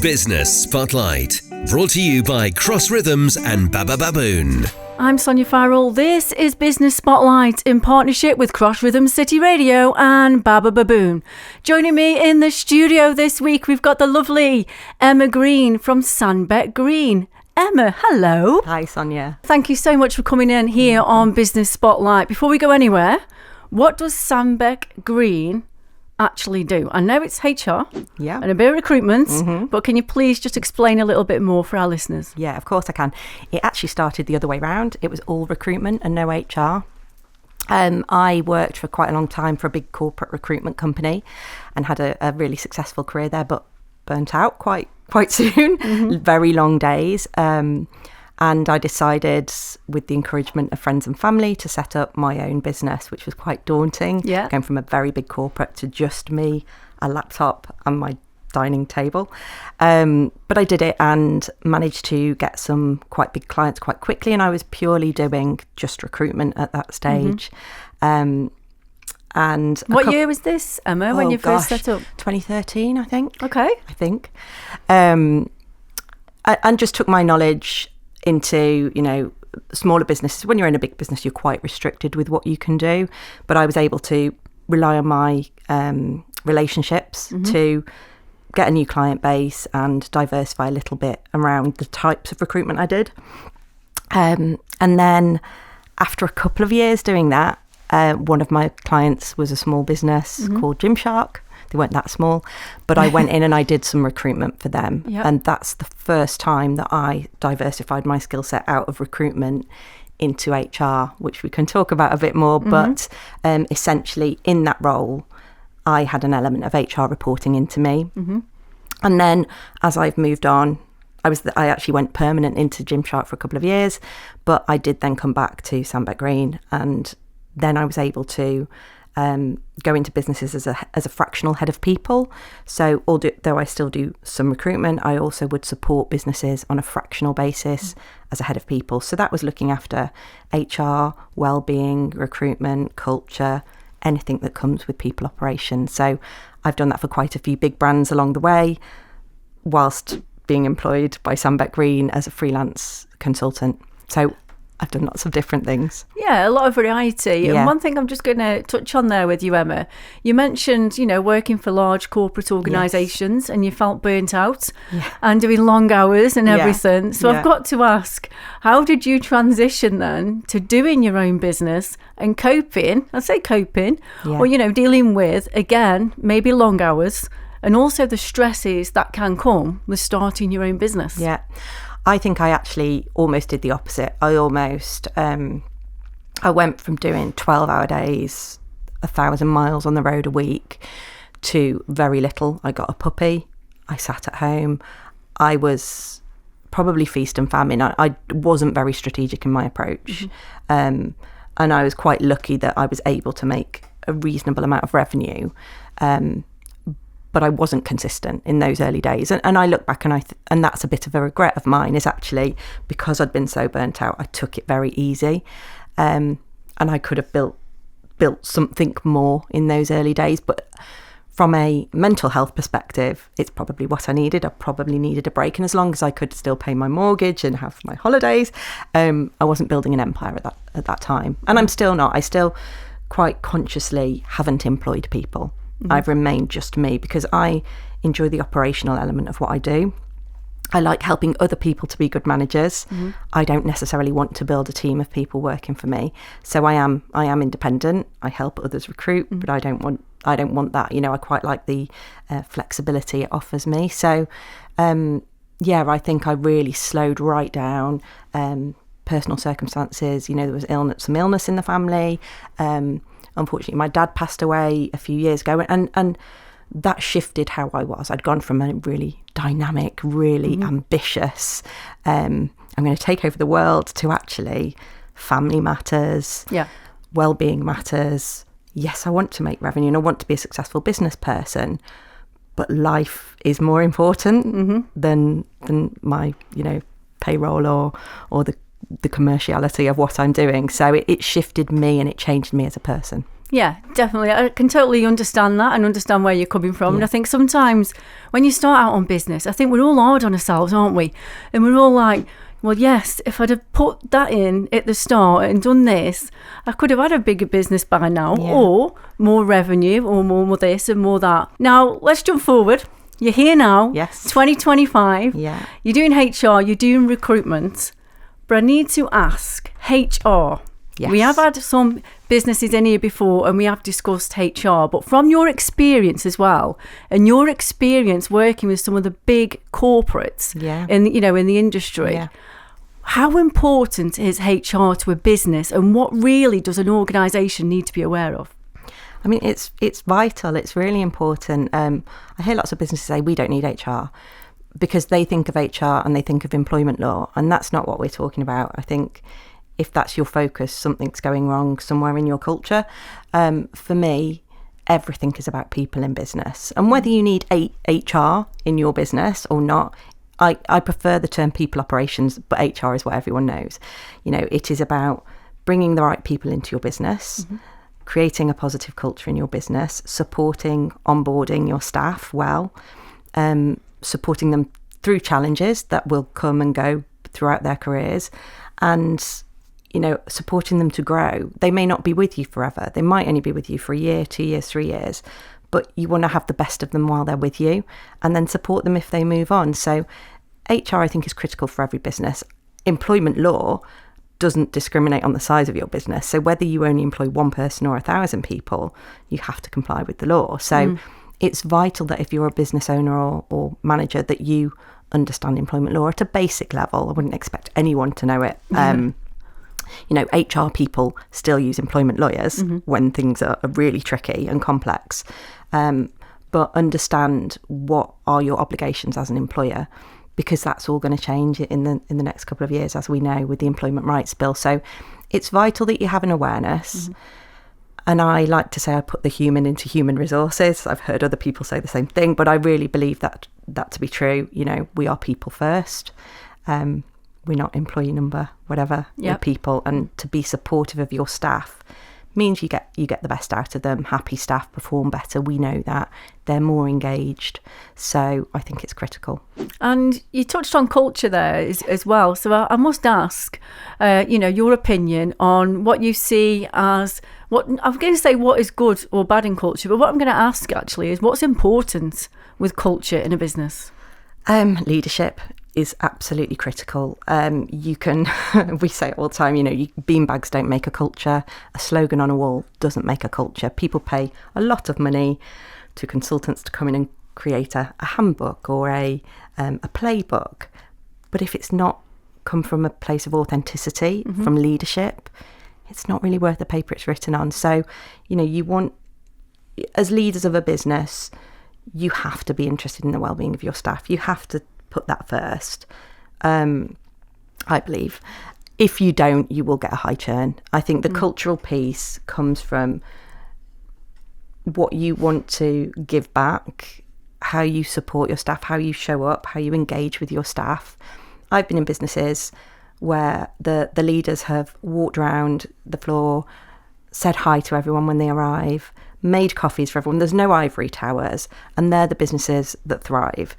Business Spotlight, brought to you by Cross Rhythms and Baba Baboon. I'm Sonya Farrell. This is Business Spotlight in partnership with Cross Rhythms City Radio and Baba Baboon. Joining me in the studio this week, we've got the lovely Emma Green from Sandbeck Green. Emma, hello. Hi, Sonya. Thank you so much for coming in here on Business Spotlight. Before we go anywhere, what does Sandbeck Green actually do? I know it's HR and a bit of recruitment, but can you please just explain a little bit more for our listeners? Yeah, of course I can. It actually started the other way around. It was all recruitment and no HR. I worked for quite a long time for a big corporate recruitment company and had a really successful career there, but burnt out quite soon, very long days. And I decided, with the encouragement of friends and family, to set up my own business, which was quite daunting. Yeah. Going from a very big corporate to just me, a laptop and my dining table. But I did it and managed to get some quite big clients quite quickly. And I was purely doing just recruitment at that stage. And what year was this, Emma, when you first set up? 2013, I think. Okay. And just took my knowledge into, smaller businesses. When you're in a big business, you're quite restricted with what you can do. But I was able to rely on my relationships to get a new client base and diversify a little bit around the types of recruitment I did. And then after a couple of years doing that, one of my clients was a small business called Gymshark. They weren't that small, but I went in and I did some recruitment for them. Yep. And that's the first time that I diversified my skill set out of recruitment into HR, which we can talk about a bit more. But essentially in that role, I had an element of HR reporting into me. And then as I've moved on, I actually went permanent into Gymshark for a couple of years, but I did then come back to Sandbeck Green, and then I was able to go into businesses as a fractional head of people. So though I still do some recruitment, I also would support businesses on a fractional basis as a head of people. So that was looking after HR, well-being, recruitment, culture, anything that comes with people operations. So I've done that for quite a few big brands along the way, whilst being employed by Sandbeck Green as a freelance consultant. So I've done lots of different things. Yeah, a lot of variety. And one thing I'm just going to touch on there with you, Emma, you mentioned, working for large corporate organisations and you felt burnt out and doing long hours and everything. So I've got to ask, how did you transition then to doing your own business and coping, or, dealing with, again, maybe long hours and also the stresses that can come with starting your own business? Yeah. I think I actually almost did the opposite. I went from doing 12-hour days, 1,000 miles on the road a week, to very little. I got a puppy. I sat at home. I was probably feast and famine. I wasn't very strategic in my approach. And I was quite lucky that I was able to make a reasonable amount of revenue. But I wasn't consistent in those early days. And I look back and that's a bit of a regret of mine, is actually because I'd been so burnt out, I took it very easy. And I could have built something more in those early days. But from a mental health perspective, it's probably what I needed. I probably needed a break. And as long as I could still pay my mortgage and have my holidays, I wasn't building an empire at that time. And I'm still not. I still quite consciously haven't employed people. I've remained just me because I enjoy the operational element of what I do. I like helping other people to be good managers. I don't necessarily want to build a team of people working for me. So I am independent. I help others recruit, but I don't want that. I quite like the flexibility it offers me. So I think I really slowed right down. Personal circumstances, there was some illness in the family. Unfortunately, my dad passed away a few years ago, and that shifted how I was. I'd gone from a really dynamic, really ambitious, I'm going to take over the world, to actually family matters, well-being matters. Yes, I want to make revenue and I want to be a successful business person, but life is more important than my, payroll or the commerciality of what I'm doing. So it shifted me and it changed me as a person. Yeah, definitely. I can totally understand that and understand where you're coming from. And I think sometimes when you start out on business, I think we're all hard on ourselves, aren't we? And we're all like, well, yes, if I'd have put that in at the start and done this, I could have had a bigger business by now, or more revenue, or more this and more that. Now, let's jump forward. You're here now, 2025. Yeah. You're doing HR, you're doing recruitment. But I need to ask, HR. Yes. We have had some businesses in here before and we have discussed HR, but from your experience as well, and your experience working with some of the big corporates in the industry, how important is HR to a business, and what really does an organisation need to be aware of? I mean, it's vital. It's really important. I hear lots of businesses say we don't need HR because they think of HR and they think of employment law, and that's not what we're talking about. I think if that's your focus, something's going wrong somewhere in your culture. For me, everything is about people in business. And whether you need HR in your business or not, I prefer the term people operations, but HR is what everyone knows. You know, it is about bringing the right people into your business, creating a positive culture in your business, supporting, onboarding your staff well, supporting them through challenges that will come and go throughout their careers, and supporting them to grow. They may not be with you forever. They might only be with you for a year, 2 years, 3 years, but you want to have the best of them while they're with you, and then support them if they move on. So HR, I think, is critical for every business. Employment law doesn't discriminate on the size of your business. So whether you only employ one person or 1,000 people, you have to comply with the law. So it's vital that if you're a business owner or manager, that you understand employment law at a basic level. I wouldn't expect anyone to know it. HR people still use employment lawyers when things are really tricky and complex. But understand what are your obligations as an employer, because that's all going to change in the next couple of years, as we know, with the Employment Rights Bill. So it's vital that you have an awareness. And I like to say I put the human into human resources. I've heard other people say the same thing, but I really believe that to be true. We are people first. We're not employee number, whatever. We're people, and to be supportive of your staff means you get the best out of them. Happy staff perform better. We know that. They're more engaged. So I think it's critical. And you touched on culture there as well. So I must ask, your opinion on what you see as, what I'm going to say what is good or bad in culture, but what I'm going to ask actually is what's important with culture in a business? Leadership is absolutely critical. We say it all the time, beanbags don't make a culture. A slogan on a wall doesn't make a culture. People pay a lot of money to consultants to come in and create a handbook or a playbook. But if it's not come from a place of authenticity, from leadership, it's not really worth the paper it's written on. So, you want, as leaders of a business, you have to be interested in the well-being of your staff. You have to put that first, I believe. If you don't, you will get a high churn. I think the cultural piece comes from what you want to give back, how you support your staff, how you show up, how you engage with your staff. I've been in businesses where the leaders have walked around the floor, said hi to everyone when they arrive, made coffees for everyone. There's no ivory towers, and they're the businesses that thrive.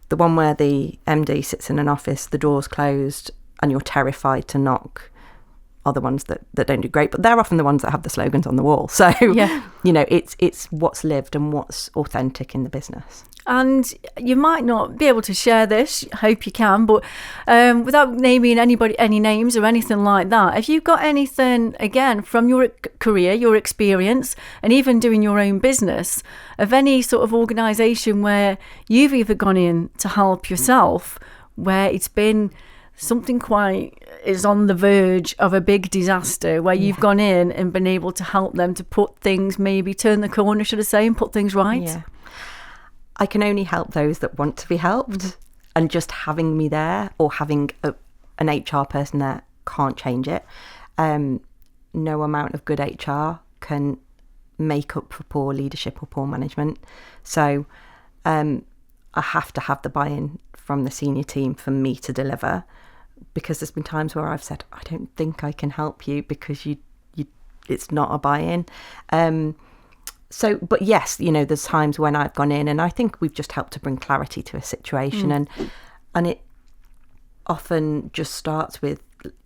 The one where the MD sits in an office, the door's closed, and you're terrified to knock are the ones that don't do great. But they're often the ones that have the slogans on the wall. So, it's what's lived and what's authentic in the business. And you might not be able to share this, I hope you can, but without naming any names or anything like that, have you got anything, again, from your career, your experience, and even doing your own business, of any sort of organisation where you've either gone in to help yourself, where it's been something is on the verge of a big disaster, where you've gone in and been able to help them to put things, maybe turn the corner, should I say, and put things right? Yeah. I can only help those that want to be helped, and just having me there or having an HR person there can't change it. No amount of good HR can make up for poor leadership or poor management. So I have to have the buy-in from the senior team for me to deliver, because there's been times where I've said, I don't think I can help you because you it's not a buy-in. But yes, there's times when I've gone in and I think we've just helped to bring clarity to a situation, and it often just starts with,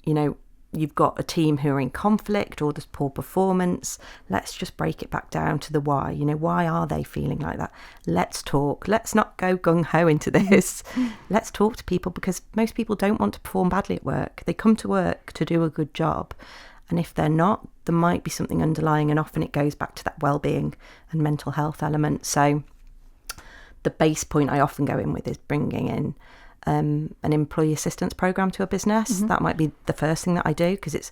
you've got a team who are in conflict or there's poor performance. Let's just break it back down to the why. Why are they feeling like that? Let's talk. Let's not go gung-ho into this. Let's talk to people, because most people don't want to perform badly at work. They come to work to do a good job. And if they're not, there might be something underlying, and often it goes back to that well-being and mental health element. So the base point I often go in with is bringing in an employee assistance program to a business. That might be the first thing that I do, because it's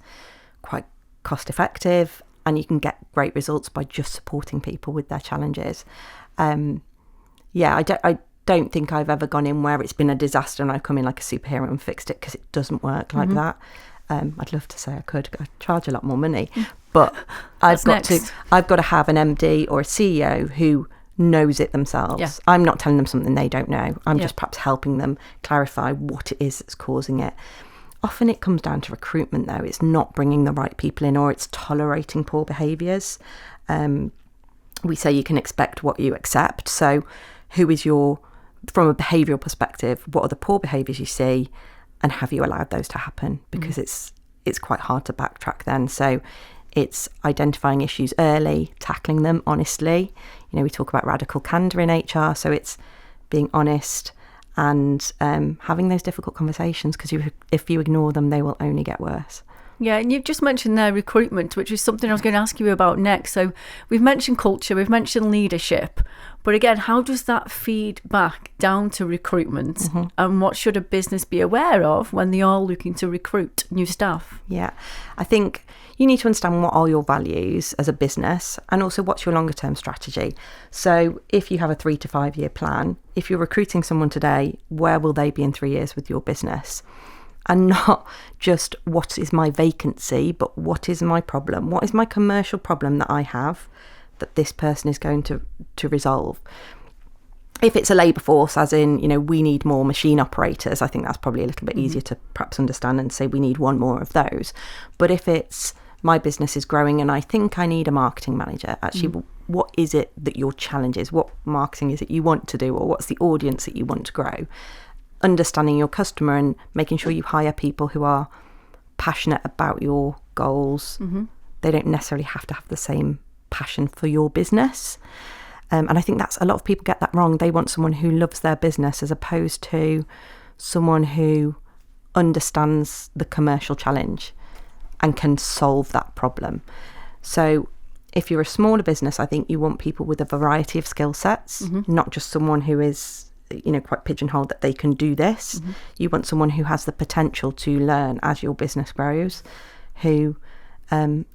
quite cost effective and you can get great results by just supporting people with their challenges. I don't think I've ever gone in where it's been a disaster and I've come in like a superhero and fixed it, because it doesn't work like that. I'd love to say I could charge a lot more money, but I've got to have an MD or a CEO who knows it themselves. Yeah. I'm not telling them something they don't know. I'm just perhaps helping them clarify what it is that's causing it. Often it comes down to recruitment, though. It's not bringing the right people in, or it's tolerating poor behaviours. We say you can expect what you accept. So from a behavioural perspective, what are the poor behaviours you see, and have you allowed those to happen? Because it's quite hard to backtrack then. So it's identifying issues early, tackling them honestly. We talk about radical candour in HR, so it's being honest and having those difficult conversations, because if you ignore them, they will only get worse. Yeah, and you've just mentioned there recruitment, which is something I was going to ask you about next. So we've mentioned culture, we've mentioned leadership, but again, how does that feed back down to recruitment? And what should a business be aware of when they are looking to recruit new staff? Yeah, I think you need to understand what are your values as a business, and also what's your longer term strategy. So if you have a 3 to 5 year plan, if you're recruiting someone today, where will they be in 3 years with your business? And not just what is my vacancy, but what is my problem? What is my commercial problem that I have that this person is going to resolve? If it's a labour force, as in, we need more machine operators, I think that's probably a little bit easier to perhaps understand and say we need one more of those. But if it's my business is growing and I think I need a marketing manager, actually, what is it that your challenge is? What marketing is it you want to do? Or what's the audience that you want to grow? Understanding your customer and making sure you hire people who are passionate about your goals. They don't necessarily have to have the same passion for your business. And I think that's a lot of people get that wrong. They want someone who loves their business as opposed to someone who understands the commercial challenge and can solve that problem. So if you're a smaller business, I think you want people with a variety of skill sets, not just someone who is quite pigeonholed that they can do this. You want someone who has the potential to learn as your business grows, who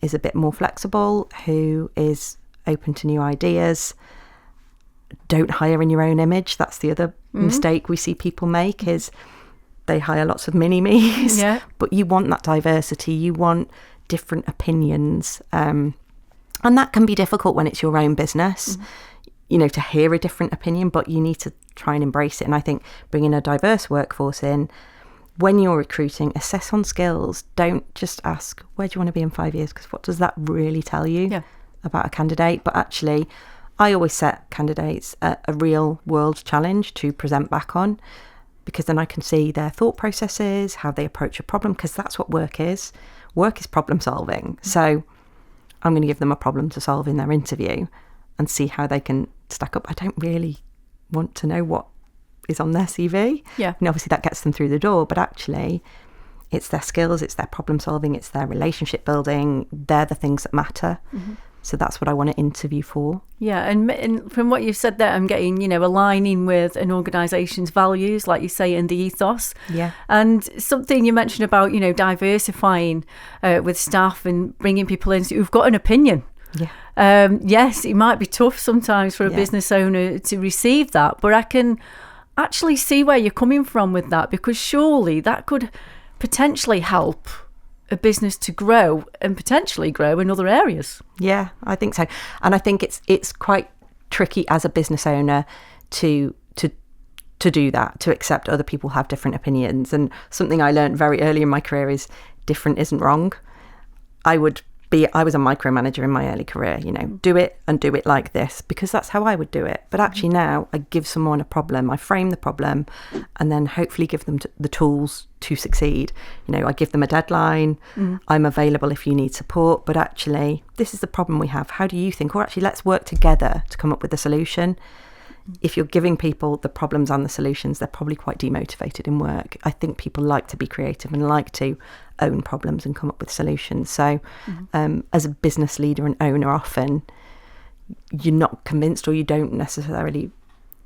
is a bit more flexible, who is open to new ideas. Don't hire in your own image. That's the other mistake we see people make, is they hire lots of mini-me's. But you want that diversity. You want different opinions. And that can be difficult when it's your own business, to hear a different opinion, but you need to try and embrace it. And I think bringing a diverse workforce in, when you're recruiting, assess on skills. Don't just ask, where do you want to be in 5 years? Because what does that really tell you about a candidate? But actually, I always set candidates a real world challenge to present back on, because then I can see their thought processes, how they approach a problem, because that's what work is. Work is problem solving. So I'm going to give them a problem to solve in their interview and see how they can stack up. I don't really want to know what is on their CV. And obviously that gets them through the door, but actually it's their skills, it's their problem solving, it's their relationship building. They're the things that matter. So that's what I want to interview for. Yeah, and from what you've said there, I'm getting, aligning with an organisation's values, like you say, in the ethos. Yeah. And something you mentioned about, diversifying with staff and bringing people in who've got an opinion. Yes, it might be tough sometimes for a business owner to receive that, but I can actually see where you're coming from with that, because surely that could potentially help a business to grow and potentially grow in other areas. Yeah, I think so. And I think it's quite tricky as a business owner to do that, to accept other people have different opinions. And something I learned very early in my career is different isn't wrong. I would I was a micromanager in my early career, do it and do it like this, because that's how I would do it. But actually now I give someone a problem, I frame the problem, and then hopefully give them the tools to succeed. I give them a deadline, I'm available if you need support, but actually this is the problem we have. How do you think? Or actually let's work together to come up with a solution. If you're giving people the problems and the solutions, they're probably quite demotivated in work. I think people like to be creative and like to own problems and come up with solutions. So as a business leader and owner, often you're not convinced, or you don't necessarily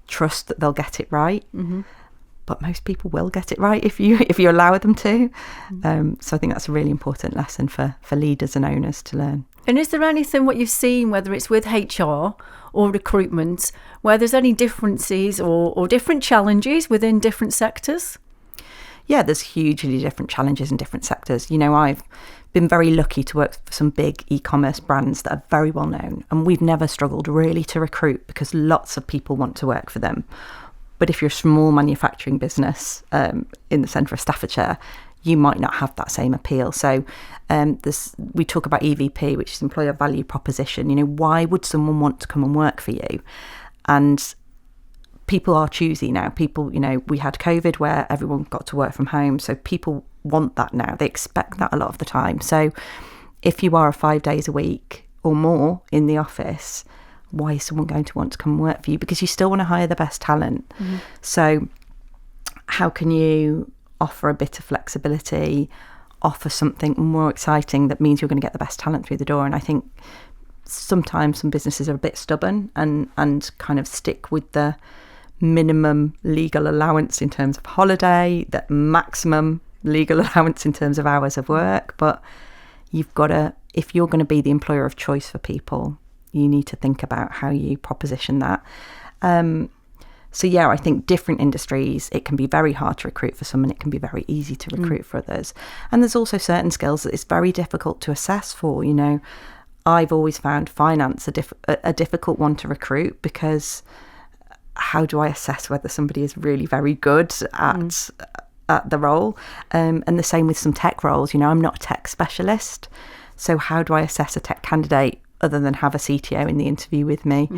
trust that they'll get it right. But most people will get it right if you allow them to. So I think that's a really important lesson for leaders and owners to learn. And is there anything what you've seen, whether it's with HR or recruitment, where there's any differences or different challenges within different sectors? Yeah, there's hugely different challenges in different sectors. I've been very lucky to work for some big e-commerce brands that are very well known, and we've never struggled really to recruit because lots of people want to work for them. But if you're a small manufacturing business in the centre of Staffordshire, you might not have that same appeal. So we talk about EVP, which is employer value proposition. Why would someone want to come and work for you? And people are choosy now. People, we had COVID where everyone got to work from home. So people want that now. They expect that a lot of the time. So if you are 5 days a week or more in the office, why is someone going to want to come and work for you? Because you still want to hire the best talent. So how can you offer a bit of flexibility, offer something more exciting that means you're going to get the best talent through the door? And I think sometimes some businesses are a bit stubborn and kind of stick with the minimum legal allowance in terms of holiday, the maximum legal allowance in terms of hours of work. But you've got to, if you're going to be the employer of choice for people, you need to think about how you proposition that. So yeah, I think different industries, it can be very hard to recruit for some and it can be very easy to recruit for others. And there's also certain skills that it's very difficult to assess for. I've always found finance a difficult one to recruit, because how do I assess whether somebody is really very good at the role? And the same with some tech roles. I'm not a tech specialist. So how do I assess a tech candidate other than have a CTO in the interview with me?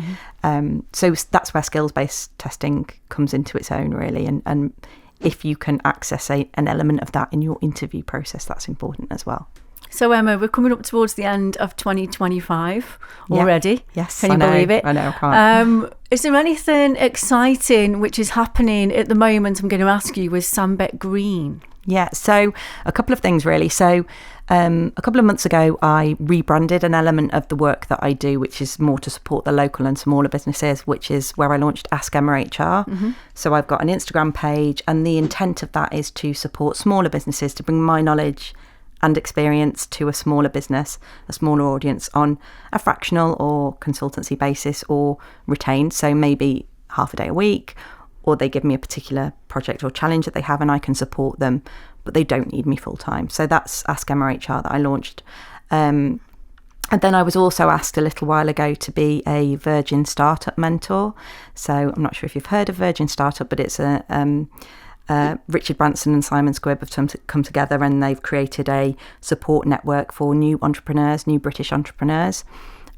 So that's where skills-based testing comes into its own, really. And if you can access an element of that in your interview process, that's important as well. So Emma, we're coming up towards the end of 2025 already. Yes, Can you believe it? I know, I can't. Is there anything exciting which is happening at the moment? I'm going to ask you with Sandbeck Green. Yeah, so a couple of things really. So a couple of months ago, I rebranded an element of the work that I do, which is more to support the local and smaller businesses, which is where I launched Ask Emma HR. So I've got an Instagram page, and the intent of that is to support smaller businesses, to bring my knowledge and experience to a smaller business, a smaller audience, on a fractional or consultancy basis, or retained. So maybe half a day a week, or they give me a particular project or challenge that they have and I can support them, but they don't need me full time. So that's Ask Emma HR that I launched. And then I was also asked a little while ago to be a Virgin Startup mentor. So I'm not sure if you've heard of Virgin Startup, but it's Richard Branson and Simon Squibb have come together, and they've created a support network for new entrepreneurs, new British entrepreneurs,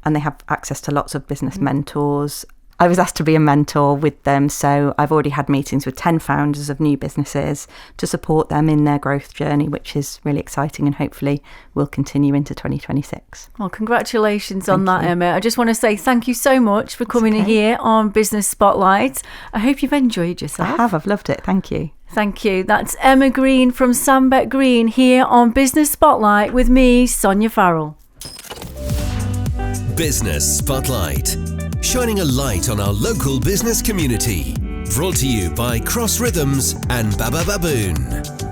and they have access to lots of business mentors. I was asked to be a mentor with them, so I've already had meetings with 10 founders of new businesses to support them in their growth journey, which is really exciting and hopefully will continue into 2026. Well, congratulations on that, Emma. I just want to say thank you so much for coming in here on Business Spotlight. I hope you've enjoyed yourself. I have, I've loved it. Thank you. Thank you. That's Emma Green from Sandbeck Green here on Business Spotlight with me, Sonya Farrell. Business Spotlight, shining a light on our local business community. Brought to you by Cross Rhythms and Baba Baboon.